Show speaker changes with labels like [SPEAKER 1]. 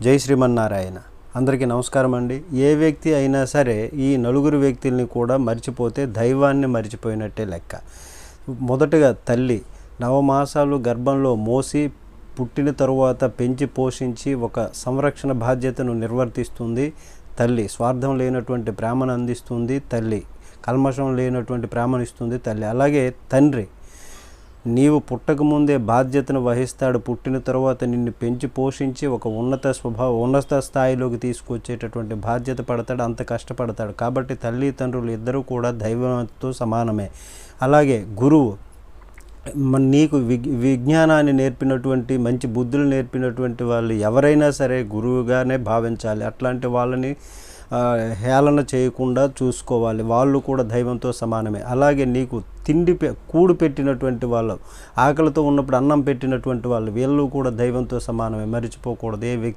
[SPEAKER 1] జై శ్రీమన్నారాయణ. అందరికీ నమస్కారం అండి. ఏ వ్యక్తి అయినా సరే ఈ నలుగురు వ్యక్తుల్ని కూడా మర్చిపోతే దైవాన్ని మర్చిపోయినట్టే లెక్క. మొదటగా తల్లి నవమాసాలు గర్భంలో మోసి పుట్టిన తరువాత పెంచి పోషించి ఒక సంరక్షణ బాధ్యతను నిర్వర్తిస్తుంది తల్లి. స్వార్థం లేనటువంటి ప్రేమను అందిస్తుంది తల్లి. కల్మషం లేనటువంటి ప్రేమను ఇస్తుంది తల్లి. అలాగే తండ్రి నీవు పుట్టకముందే బాధ్యతను వహిస్తాడు. పుట్టిన తర్వాత నిన్ను పెంచి పోషించి ఒక ఉన్నత స్థాయిలోకి తీసుకొచ్చేటటువంటి బాధ్యత పడతాడు, అంత కష్టపడతాడు. కాబట్టి తల్లిదండ్రులు ఇద్దరూ కూడా దైవంతో సమానమే. అలాగే గురువు నీకు విజ్ఞానాన్ని నేర్పినటువంటి మంచి బుద్ధులు నేర్పినటువంటి వాళ్ళు ఎవరైనా సరే గురువుగానే భావించాలి. అట్లాంటి వాళ్ళని హేళన చేయకుండా చూసుకోవాలి. వాళ్ళు కూడా దైవంతో సమానమే. అలాగే నీకు కూడు పెట్టినటువంటి వాళ్ళు, ఆకలితో ఉన్నప్పుడు అన్నం పెట్టినటువంటి వాళ్ళు, వీళ్ళు కూడా దైవంతో సమానమే. మర్చిపోకూడదు. ఏ వ్యక్తి